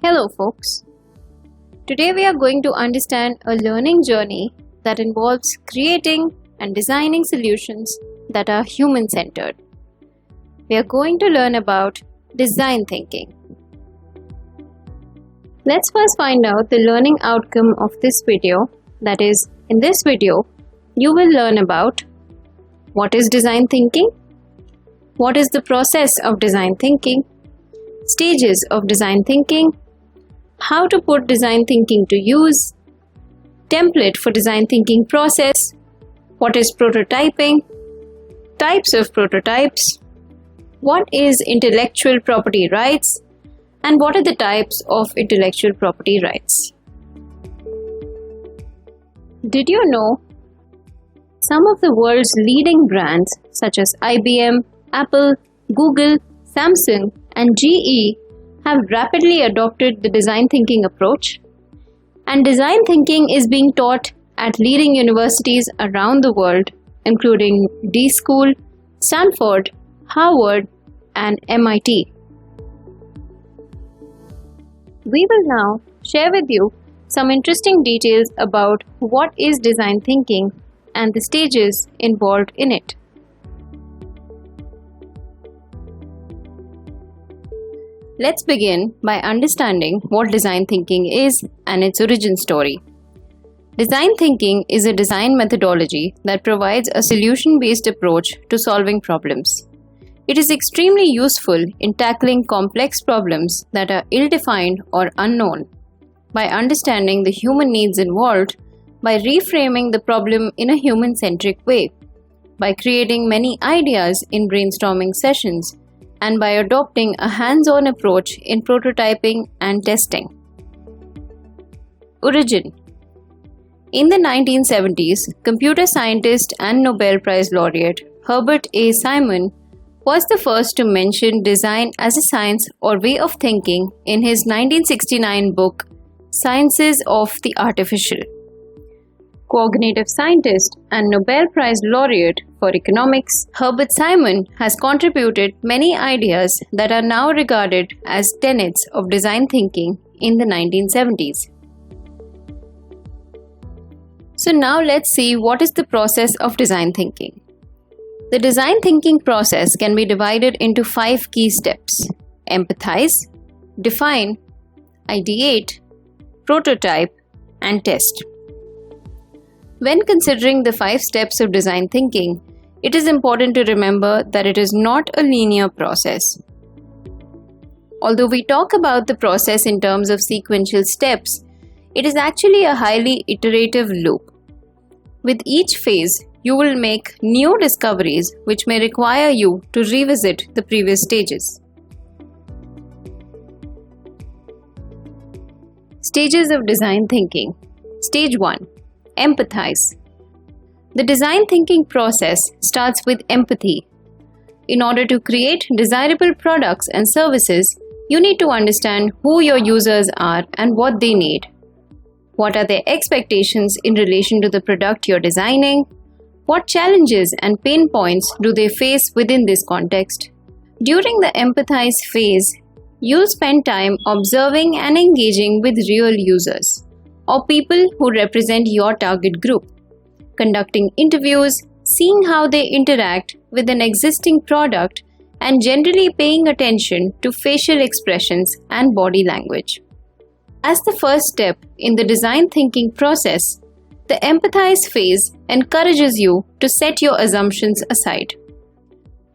Hello folks. Today we are going to understand a learning journey that involves creating and designing solutions that are human-centered. We are going to learn about design thinking. Let's first find out the learning outcome of this video. That is, in this video, you will learn about what is design thinking, what is the process of design thinking, stages of design thinking, how to put design thinking to use, template for design thinking process, what is prototyping, types of prototypes, what is intellectual property rights, and what are the types of intellectual property rights. Did you know some of the world's leading brands such as IBM, Apple, Google, Samsung, and GE have rapidly adopted the design thinking approach? And design thinking is being taught at leading universities around the world, including D School, Stanford, Harvard, and MIT. We will now share with you some interesting details about what is design thinking and the stages involved in it. Let's begin by understanding what design thinking is and its origin story. Design thinking is a design methodology that provides a solution-based approach to solving problems. It is extremely useful in tackling complex problems that are ill-defined or unknown. By understanding the human needs involved, by reframing the problem in a human-centric way, by creating many ideas in brainstorming sessions, and by adopting a hands-on approach in prototyping and testing. Origin. In the 1970s, computer scientist and Nobel Prize laureate Herbert A. Simon was the first to mention design as a science or way of thinking in his 1969 book, Sciences of the Artificial. Cognitive scientist and Nobel Prize laureate for economics, Herbert Simon has contributed many ideas that are now regarded as tenets of design thinking in the 1970s. So now let's see what is the process of design thinking. The design thinking process can be divided into 5 key steps: empathize, define, ideate, prototype, and test. When considering the 5 steps of design thinking, it is important to remember that it is not a linear process. Although we talk about the process in terms of sequential steps, it is actually a highly iterative loop. With each phase, you will make new discoveries which may require you to revisit the previous stages. Stages of design thinking. Stage 1. Empathize. The design thinking process starts with empathy. In order to create desirable products and services, you need to understand who your users are and what they need. What are their expectations in relation to the product you're designing? What challenges and pain points do they face within this context? During the empathize phase, you'll spend time observing and engaging with real users, or people who represent your target group, conducting interviews, seeing how they interact with an existing product, and generally paying attention to facial expressions and body language. As the first step in the design thinking process, the empathize phase encourages you to set your assumptions aside.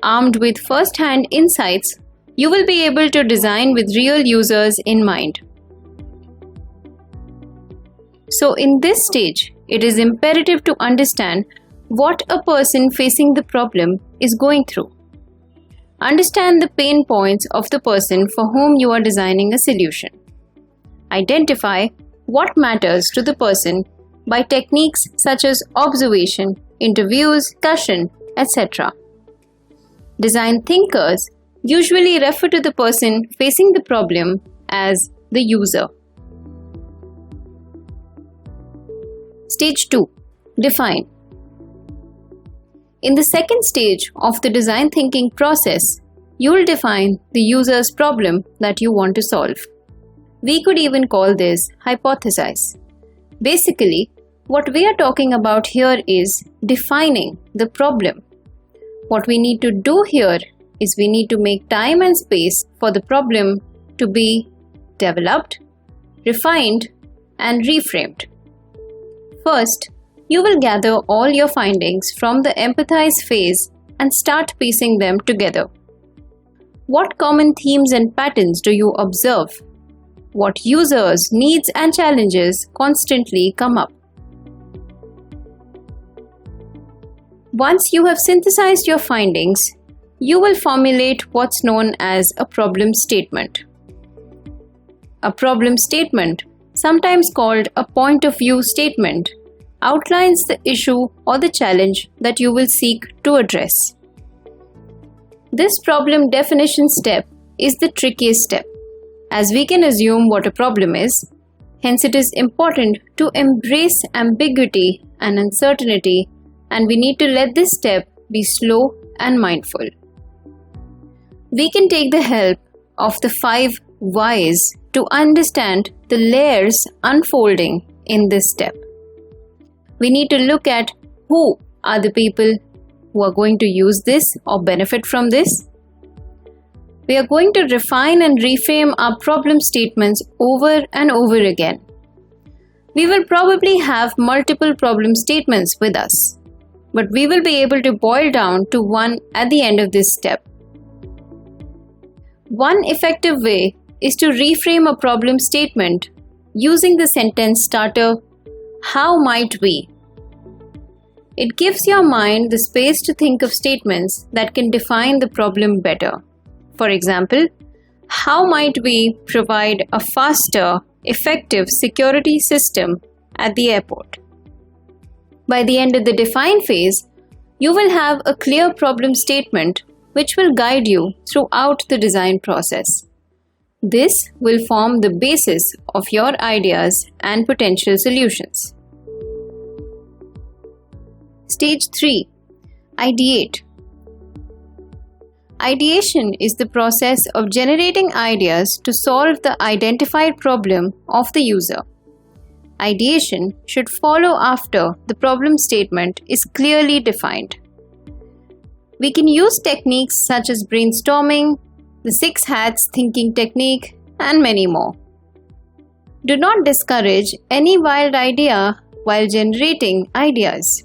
Armed with first-hand insights, you will be able to design with real users in mind. So in this stage, it is imperative to understand what a person facing the problem is going through. Understand the pain points of the person for whom you are designing a solution. Identify what matters to the person by techniques such as observation, interviews, discussion, etc. Design thinkers usually refer to the person facing the problem as the user. Stage 2. Define. In the second stage of the design thinking process, you will define the user's problem that you want to solve. We could even call this hypothesize. Basically, what we are talking about here is defining the problem. What we need to do here is we need to make time and space for the problem to be developed, refined, and reframed. First, you will gather all your findings from the empathize phase and start piecing them together. What common themes and patterns do you observe? What users' needs and challenges constantly come up? Once you have synthesized your findings, you will formulate what's known as a problem statement. A problem statement, sometimes called a point of view statement, outlines the issue or the challenge that you will seek to address. This problem definition step is the trickiest step, as we can assume what a problem is. Hence, it is important to embrace ambiguity and uncertainty, and we need to let this step be slow and mindful. We can take the help of the 5 whys to understand the layers unfolding in this step. We need to look at who are the people who are going to use this or benefit from this. We are going to refine and reframe our problem statements over and over again. We will probably have multiple problem statements with us, but we will be able to boil down to one at the end of this step. One effective way is to reframe a problem statement using the sentence starter, "How might we?" It gives your mind the space to think of statements that can define the problem better. For example, how might we provide a faster, effective security system at the airport? By the end of the define phase, you will have a clear problem statement which will guide you throughout the design process. This will form the basis of your ideas and potential solutions. Stage 3. Ideate. Ideation is the process of generating ideas to solve the identified problem of the user. Ideation should follow after the problem statement is clearly defined. We can use techniques such as brainstorming, the 6 hats thinking technique, and many more. Do not discourage any wild idea while generating ideas.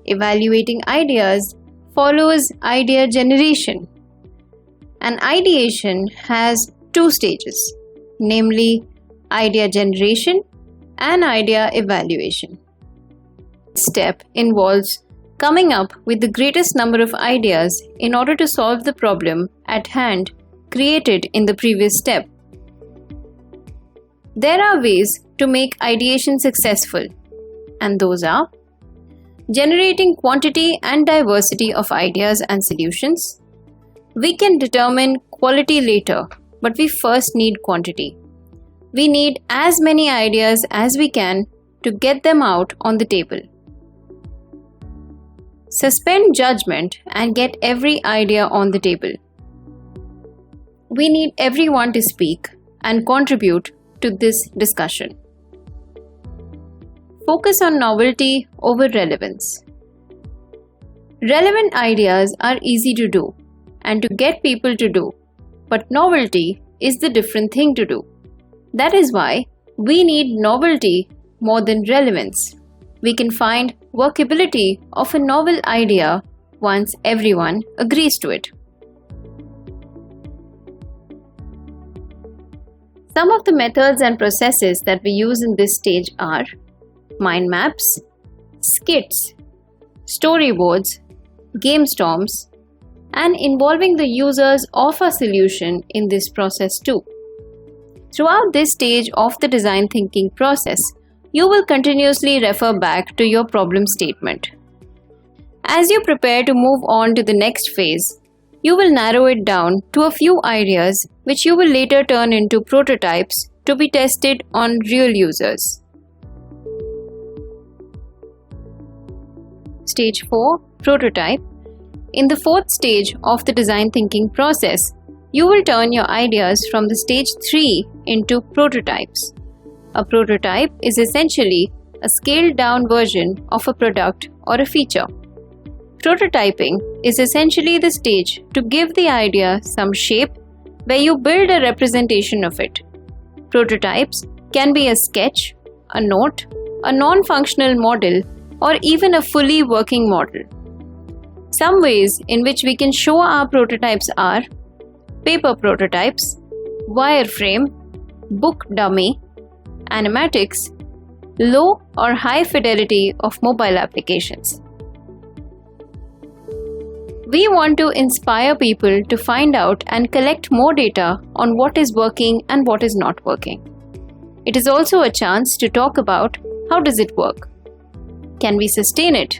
Evaluating ideas follows idea generation. An ideation has 2 stages, namely idea generation and idea evaluation. This step involves coming up with the greatest number of ideas in order to solve the problem at hand created in the previous step. There are ways to make ideation successful, and those are generating quantity and diversity of ideas and solutions. We can determine quality later, but we first need quantity. We need as many ideas as we can to get them out on the table. Suspend judgment and get every idea on the table. We need everyone to speak and contribute to this discussion. Focus on novelty over relevance. Relevant ideas are easy to do and to get people to do, but novelty is the different thing to do. That is why we need novelty more than relevance. We can find workability of a novel idea once everyone agrees to it. Some of the methods and processes that we use in this stage are mind maps, skits, storyboards, game storms, and involving the users of a solution in this process too. Throughout this stage of the design thinking process, you will continuously refer back to your problem statement. As you prepare to move on to the next phase, you will narrow it down to a few ideas which you will later turn into prototypes to be tested on real users. Stage 4. Prototype. In the 4th stage of the design thinking process, You will turn your ideas from the stage 3 into prototypes. A prototype is essentially a scaled down version of a product or a feature. Prototyping is essentially the stage to give the idea some shape where you build a representation of it. Prototypes can be a sketch, a note, a non-functional model, or even a fully working model. Some ways in which we can show our prototypes are paper prototypes, wireframe, book dummy, animatics, low or high fidelity of mobile applications. We want to inspire people to find out and collect more data on what is working and what is not working. It is also a chance to talk about how does it work? Can we sustain it?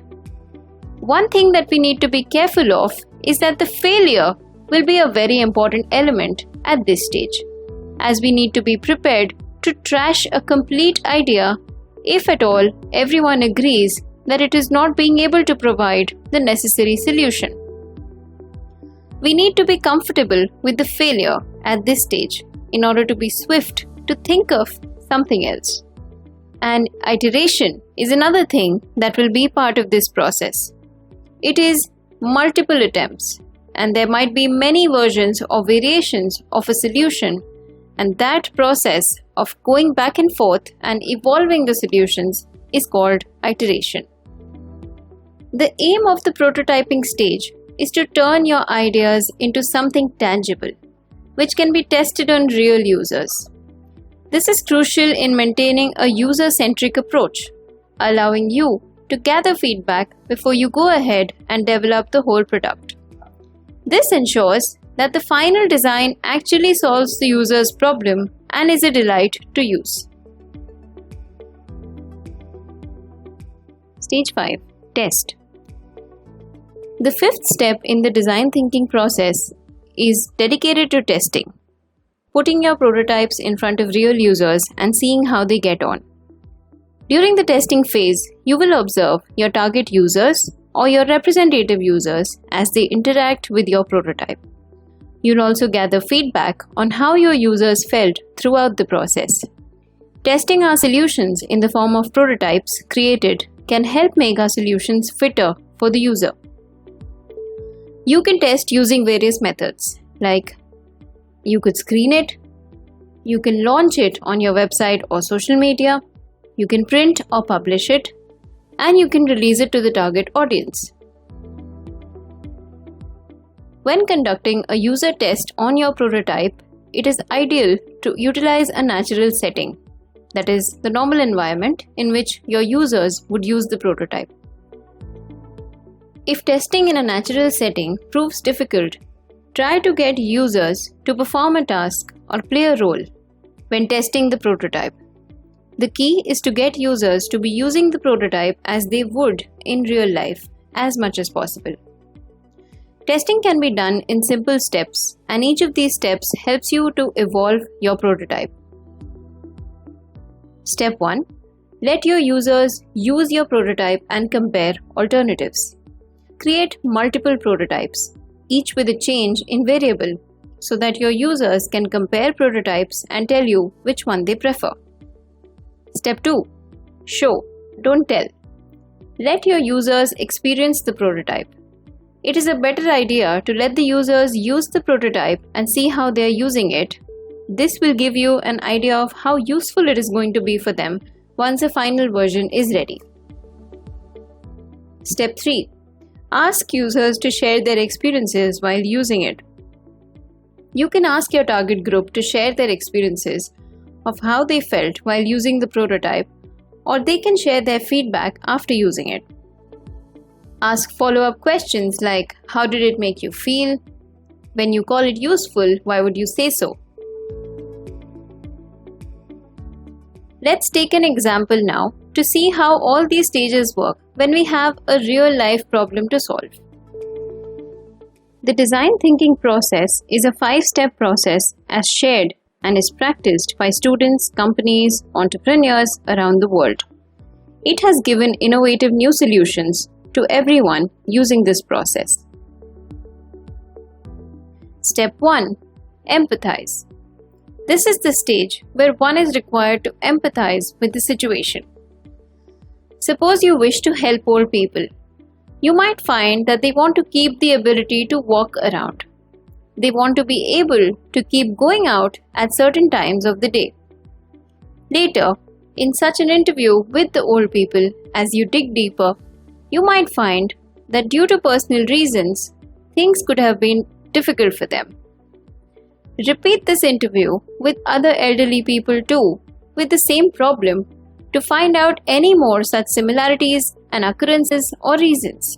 One thing that we need to be careful of is that the failure will be a very important element at this stage, as we need to be prepared to trash a complete idea if at all everyone agrees that it is not being able to provide the necessary solution. We need to be comfortable with the failure at this stage in order to be swift to think of something else. And iteration is another thing that will be part of this process. It is multiple attempts, and there might be many versions or variations of a solution, and that process of going back and forth and evolving the solutions is called iteration. The aim of the prototyping stage is to turn your ideas into something tangible, which can be tested on real users. This is crucial in maintaining a user-centric approach, allowing you to gather feedback before you go ahead and develop the whole product. This ensures that the final design actually solves the user's problem and is a delight to use. Stage 5. Test. The fifth step in the design thinking process is dedicated to testing, putting your prototypes in front of real users and seeing how they get on. During the testing phase, you will observe your target users or your representative users as they interact with your prototype. You'll also gather feedback on how your users felt throughout the process. Testing our solutions in the form of prototypes created can help make our solutions fitter for the user. You can test using various methods, like you could screen it, you can launch it on your website or social media, you can print or publish it, and you can release it to the target audience. When conducting a user test on your prototype, it is ideal to utilize a natural setting, that is, the normal environment in which your users would use the prototype. If testing in a natural setting proves difficult, try to get users to perform a task or play a role when testing the prototype. The key is to get users to be using the prototype as they would in real life as much as possible. Testing can be done in simple steps, and each of these steps helps you to evolve your prototype. Step 1. Let your users use your prototype and compare alternatives. Create multiple prototypes, each with a change in variable, so that your users can compare prototypes and tell you which one they prefer. Step 2. Show, don't tell. Let your users experience the prototype. It is a better idea to let the users use the prototype and see how they are using it. This will give you an idea of how useful it is going to be for them once a final version is ready. Step 3. Ask users to share their experiences while using it. You can ask your target group to share their experiences of how they felt while using the prototype, or they can share their feedback after using it. Ask follow-up questions like, how did it make you feel? When you call it useful, why would you say so? Let's take an example now to see how all these stages work when we have a real-life problem to solve. The design thinking process is a 5-step process as shared and is practiced by students, companies, entrepreneurs around the world. It has given innovative new solutions to everyone using this process. Step 1. Empathize. This is the stage where one is required to empathize with the situation. Suppose you wish to help old people. You might find that they want to keep the ability to walk around. They want to be able to keep going out at certain times of the day. Later, in such an interview with the old people, as you dig deeper, you might find that due to personal reasons, things could have been difficult for them. Repeat this interview with other elderly people too, with the same problem, to find out any more such similarities and occurrences or reasons.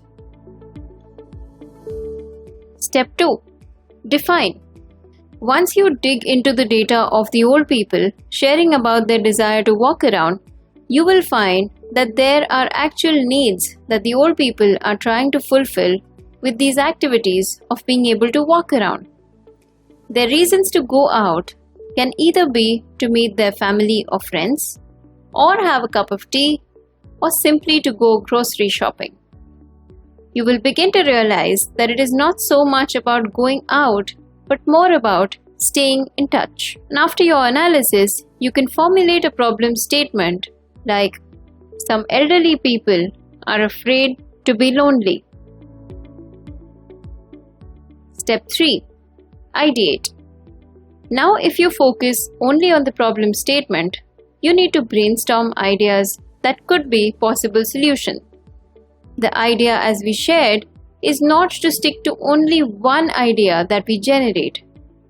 Step 2. Define. Once you dig into the data of the old people sharing about their desire to walk around, you will find that there are actual needs that the old people are trying to fulfill with these activities of being able to walk around. Their reasons to go out can either be to meet their family or friends, or have a cup of tea, or simply to go grocery shopping. You will begin to realize that it is not so much about going out, but more about staying in touch. And after your analysis, you can formulate a problem statement like, some elderly people are afraid to be lonely. Step 3. Ideate. Now, if you focus only on the problem statement, you need to brainstorm ideas that could be possible solutions. The idea, as we shared, is not to stick to only one idea that we generate.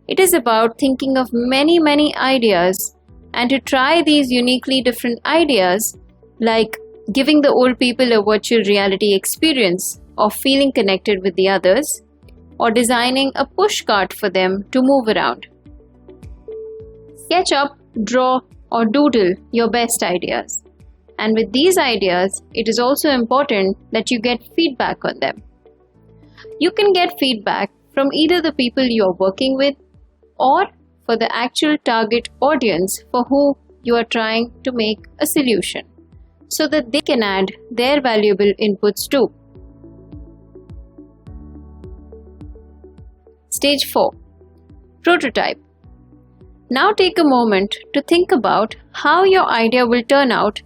It is about thinking of many ideas and to try these uniquely different ideas, like giving the old people a virtual reality experience of feeling connected with the others, or designing a push cart for them to move around. Sketch up, draw, or doodle your best ideas. And with these ideas, it is also important that you get feedback on them. You can get feedback from either the people you are working with or for the actual target audience for whom you are trying to make a solution, so that they can add their valuable inputs too. Stage 4. Prototype. Now take a moment to think about how your idea will turn out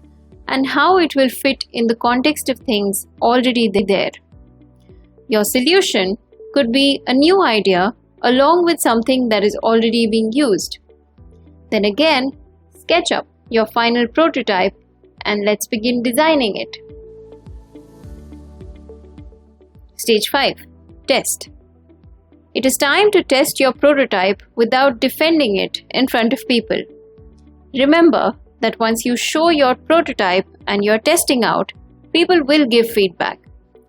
and how it will fit in the context of things already there. Your solution could be a new idea along with something that is already being used. Then again, sketch up your final prototype and let's begin designing it. Stage 5. Test. It is time to test your prototype without defending it in front of people. Remember that once you show your prototype and you're testing out, people will give feedback,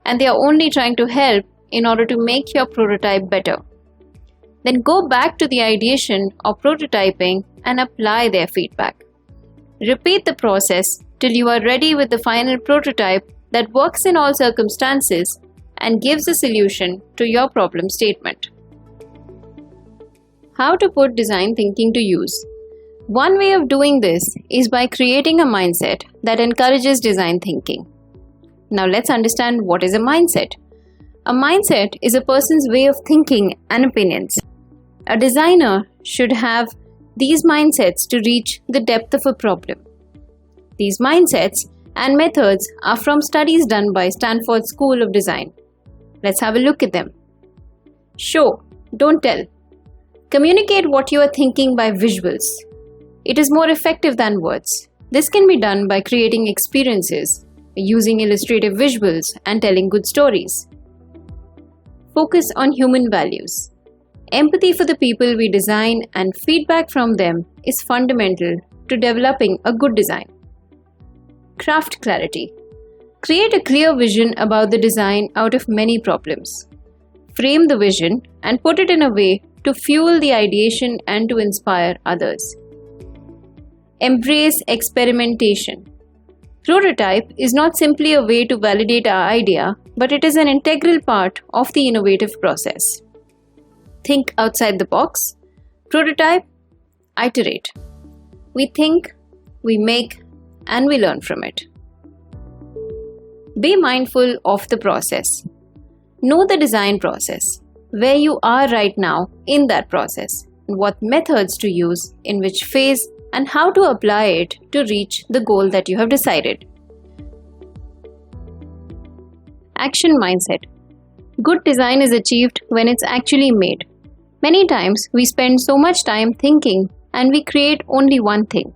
and they are only trying to help in order to make your prototype better. Then go back to the ideation or prototyping and apply their feedback. Repeat the process till you are ready with the final prototype that works in all circumstances and gives a solution to your problem statement. How to put design thinking to use. One way of doing this is by creating a mindset that encourages design thinking. Now let's understand what is a mindset. A mindset is a person's way of thinking and opinions. A designer should have these mindsets to reach the depth of a problem. These mindsets and methods are from studies done by Stanford School of Design. Let's have a look at them. Show, don't tell. Communicate what you are thinking by visuals. It is more effective than words. This can be done by creating experiences, using illustrative visuals, and telling good stories. Focus on human values. Empathy for the people we design and feedback from them is fundamental to developing a good design. Craft clarity. Create a clear vision about the design out of many problems. Frame the vision and put it in a way to fuel the ideation and to inspire others. Embrace experimentation. Prototype is not simply a way to validate our idea, but it is an integral part of the innovative process. Think outside the box. Prototype, iterate. We think, we make, and we learn from it. Be mindful of the process. Know the design process, where you are right now in that process. what methods to use, in which phase, and how to apply it to reach the goal that you have decided. Action mindset. Good design is achieved when it's actually made. Many times we spend so much time thinking and we create only one thing.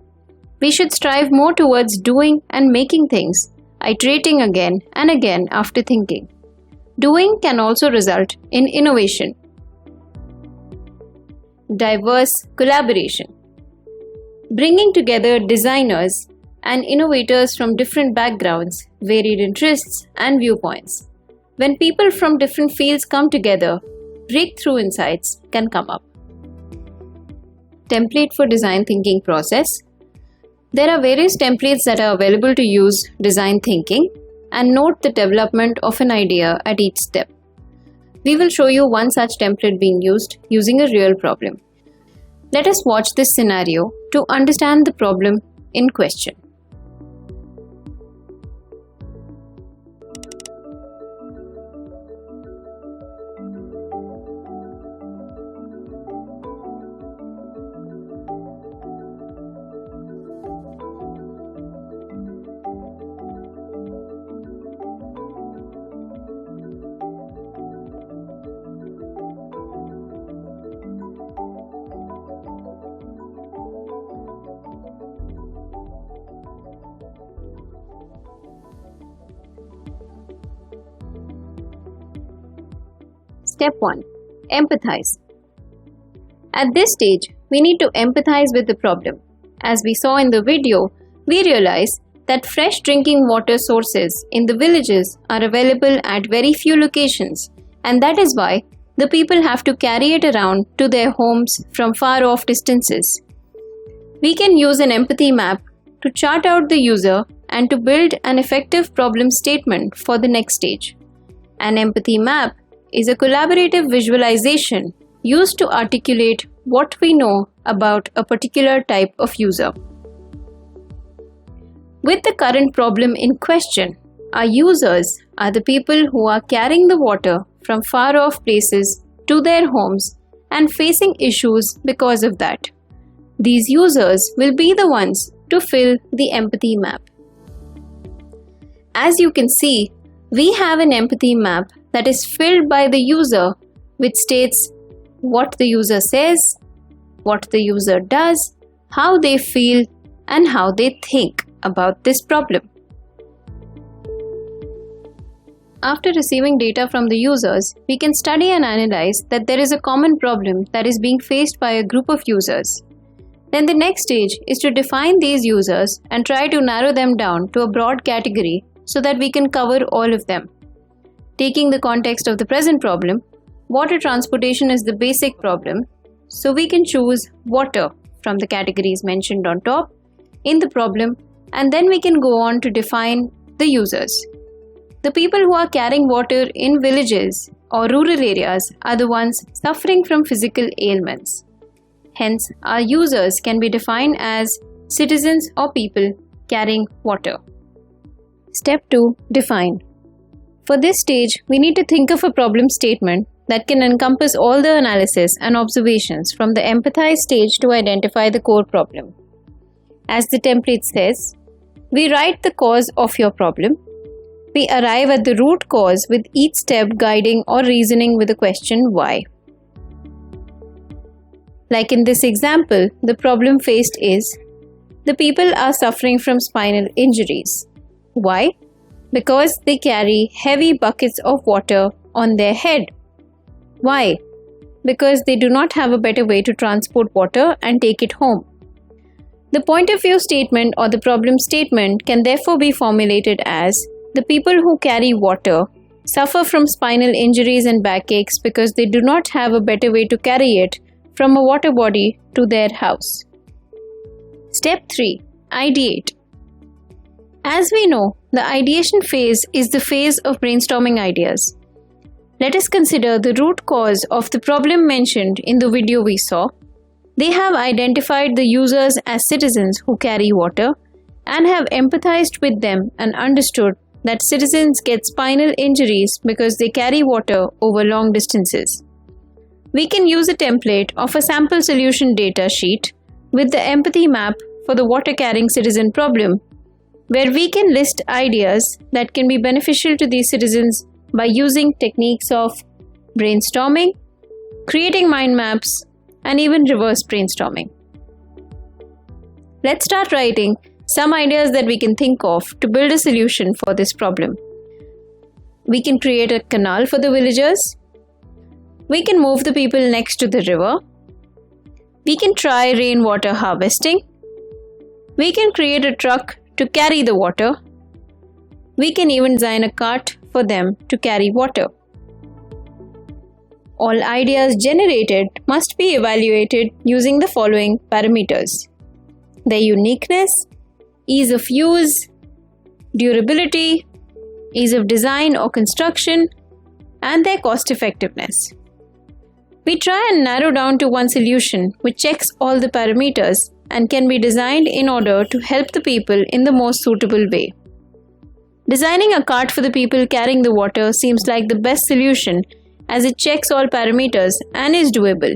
We should strive more towards doing and making things, iterating again and again after thinking. Doing can also result in innovation. Diverse collaboration. Bringing together designers and innovators from different backgrounds, varied interests, and viewpoints. When people from different fields come together, breakthrough insights can come up. Template for design thinking process. There are various templates that are available to use design thinking and note the development of an idea at each step. We will show you one such template being used using a real problem. Let us watch this scenario to understand the problem in question. Step 1. Empathize. At this stage, we need to empathize with the problem. As we saw in the video, we realize that fresh drinking water sources in the villages are available at very few locations, and that is why the people have to carry it around to their homes from far off distances. We can use an empathy map to chart out the user and to build an effective problem statement for the next stage. An empathy map is a collaborative visualization used to articulate what we know about a particular type of user. With the current problem in question, our users are the people who are carrying the water from far off places to their homes and facing issues because of that. These users will be the ones to fill the empathy map. As you can see, we have an empathy map that is filled by the user, which states what the user says, what the user does, how they feel, and how they think about this problem. After receiving data from the users, we can study and analyze that there is a common problem that is being faced by a group of users. Then the next stage is to define these users and try to narrow them down to a broad category so that we can cover all of them. Taking the context of the present problem, water transportation is the basic problem, so we can choose water from the categories mentioned on top in the problem, and then we can go on to define the users. The people who are carrying water in villages or rural areas are the ones suffering from physical ailments. Hence, our users can be defined as citizens or people carrying water. Step 2. Define. For this stage, we need to think of a problem statement that can encompass all the analysis and observations from the empathize stage to identify the core problem. As the template says, we write the cause of your problem. We arrive at the root cause with each step guiding or reasoning with the question why. Like in this example, the problem faced is the people are suffering from spinal injuries. Why? Because they carry heavy buckets of water on their head. Why? Because they do not have a better way to transport water and take it home. The point of view statement or the problem statement can therefore be formulated as the people who carry water suffer from spinal injuries and backaches because they do not have a better way to carry it from a water body to their house. Step 3. Ideate. As we know, the ideation phase is the phase of brainstorming ideas. Let us consider the root cause of the problem mentioned in the video we saw. They have identified the users as citizens who carry water and have empathized with them and understood that citizens get spinal injuries because they carry water over long distances. We can use a template of a sample solution data sheet with the empathy map for the water carrying citizen problem, where we can list ideas that can be beneficial to these citizens by using techniques of brainstorming, creating mind maps, and even reverse brainstorming. Let's start writing some ideas that we can think of to build a solution for this problem. We can create a canal for the villagers. We can move the people next to the river. We can try rainwater harvesting. We can create a truck to carry the water. We can even design a cart for them to carry water. All ideas generated must be evaluated using the following parameters: their uniqueness, ease of use, durability, ease of design or construction, and their cost effectiveness. We try and narrow down to one solution which checks all the parameters and can be designed in order to help the people in the most suitable way. Designing a cart for the people carrying the water seems like the best solution as it checks all parameters and is doable.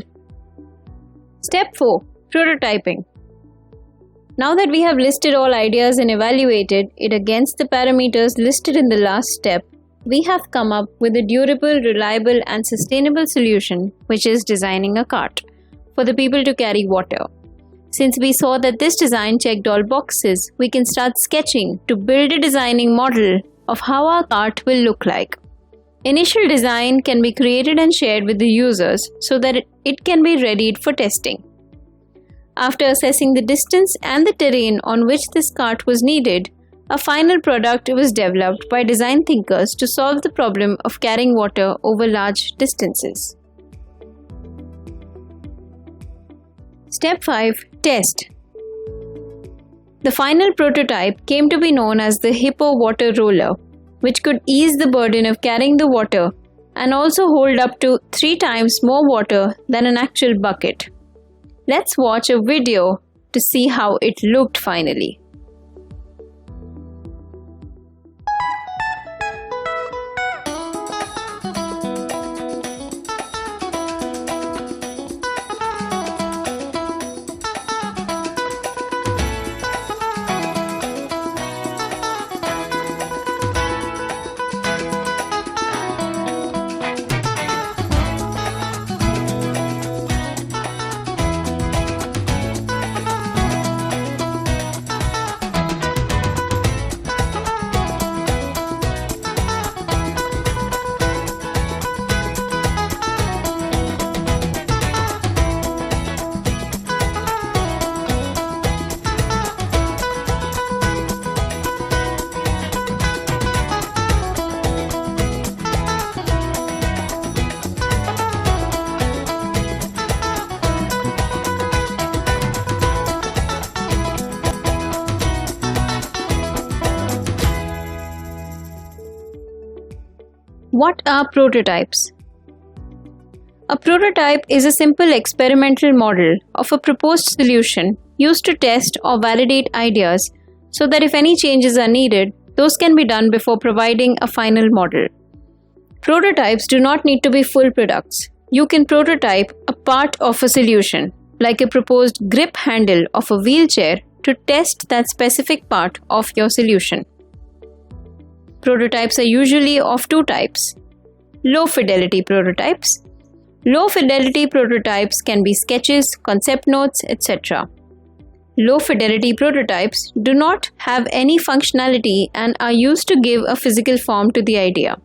Step 4. Prototyping. Now that we have listed all ideas and evaluated it against the parameters listed in the last step, we have come up with a durable, reliable, and sustainable solution, which is designing a cart for the people to carry water. Since we saw that this design checked all boxes, we can start sketching to build a designing model of how our cart will look like. Initial design can be created and shared with the users so that it can be readied for testing. After assessing the distance and the terrain on which this cart was needed, a final product was developed by design thinkers to solve the problem of carrying water over large distances. Step 5. Test. The final prototype came to be known as the Hippo Water Roller, which could ease the burden of carrying the water and also hold up to 3 times more water than an actual bucket. Let's watch a video to see how it looked finally. What are prototypes? A prototype is a simple experimental model of a proposed solution used to test or validate ideas so that if any changes are needed, those can be done before providing a final model. Prototypes do not need to be full products. You can prototype a part of a solution, like a proposed grip handle of a wheelchair, to test that specific part of your solution. Prototypes are usually of 2 types. Low fidelity prototypes. Low fidelity prototypes can be sketches, concept notes, etc. Low fidelity prototypes do not have any functionality and are used to give a physical form to the idea.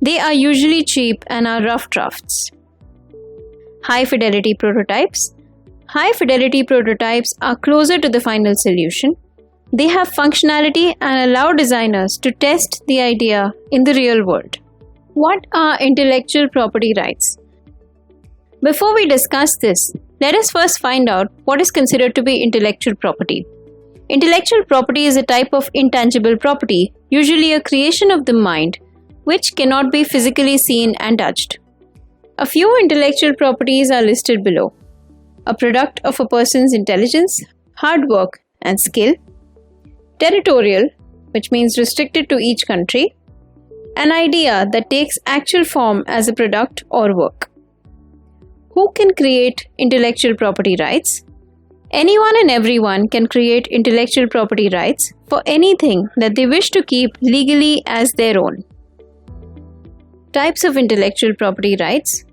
They are usually cheap and are rough drafts. High fidelity prototypes. High fidelity prototypes are closer to the final solution. They have functionality and allow designers to test the idea in the real world. What are intellectual property rights? Before we discuss this, let us first find out what is considered to be intellectual property. Intellectual property is a type of intangible property, usually a creation of the mind, which cannot be physically seen and touched. A few intellectual properties are listed below: a product of a person's intelligence, hard work, and skill; territorial, which means restricted to each country; an idea that takes actual form as a product or work. Who can create intellectual property rights? Anyone and everyone can create intellectual property rights for anything that they wish to keep legally as their own. Types of intellectual property rights.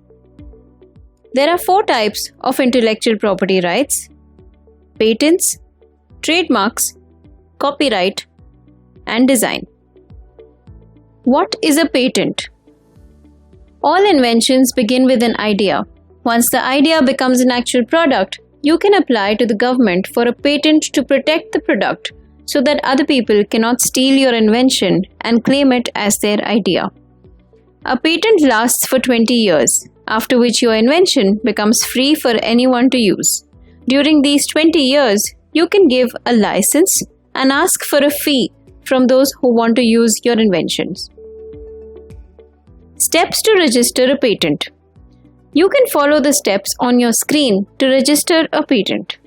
There are 4 types of intellectual property rights: patents, trademarks, copyright, and design. What is a patent? All inventions begin with an idea. Once the idea becomes an actual product, you can apply to the government for a patent to protect the product so that other people cannot steal your invention and claim it as their idea. A patent lasts for 20 years, after which your invention becomes free for anyone to use. During these 20 years, you can give a license and ask for a fee from those who want to use your inventions. Steps to register a patent. You can follow the steps on your screen to register a patent.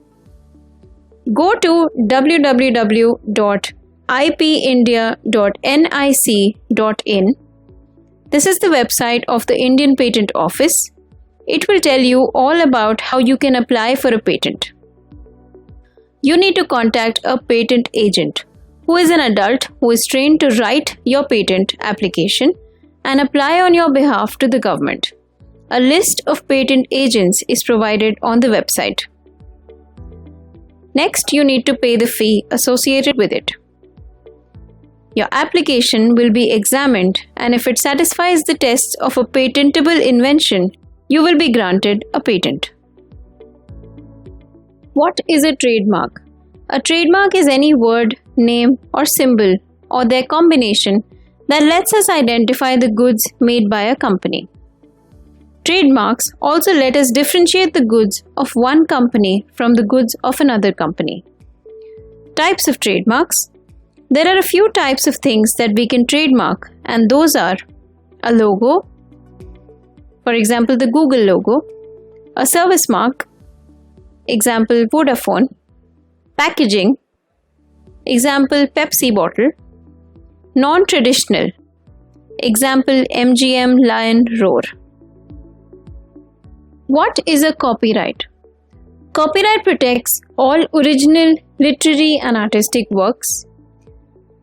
Go to www.ipindia.nic.in. This is the website of the Indian Patent Office. It will tell you all about how you can apply for a patent. You need to contact a patent agent, who is an adult who is trained to write your patent application and apply on your behalf to the government. A list of patent agents is provided on the website. Next, you need to pay the fee associated with it. Your application will be examined, and if it satisfies the tests of a patentable invention, you will be granted a patent. What is a trademark? A trademark is any word, name, or symbol, or their combination that lets us identify the goods made by a company. Trademarks also let us differentiate the goods of one company from the goods of another company. Types of trademarks. There are a few types of things that we can trademark, and those are a logo, for example the Google logo, a service mark, example Vodafone, packaging, example Pepsi bottle, non-traditional, example MGM Lion Roar. What is a copyright? Copyright protects all original literary and artistic works.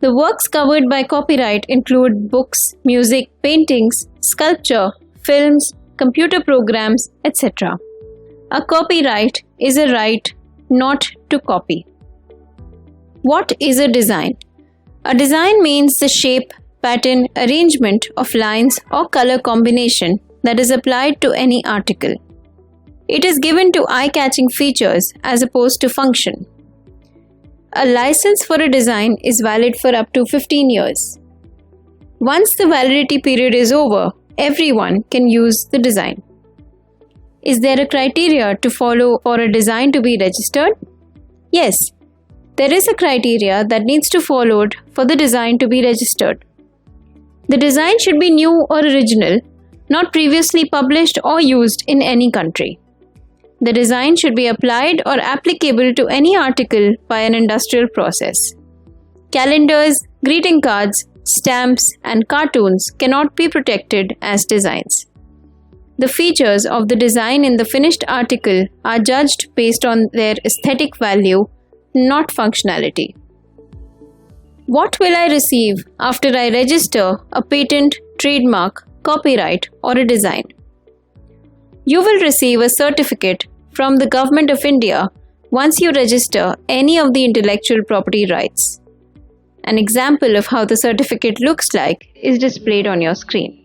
The works covered by copyright include books, music, paintings, sculpture, films, computer programs, etc. A copyright is a right not to copy. What is a design? A design means the shape, pattern, arrangement of lines or color combination that is applied to any article. It is given to eye-catching features as opposed to function. A license for a design is valid for up to 15 years. Once the validity period is over, everyone can use the design. Is there a criteria to follow for a design to be registered? Yes, there is a criteria that needs to be followed for the design to be registered. The design should be new or original, not previously published or used in any country. The design should be applied or applicable to any article by an industrial process. Calendars, greeting cards, stamps, and cartoons cannot be protected as designs. The features of the design in the finished article are judged based on their aesthetic value, not functionality. What will I receive after I register a patent, trademark, copyright, or a design? You will receive a certificate from the Government of India once you register any of the intellectual property rights. An example of how the certificate looks like is displayed on your screen.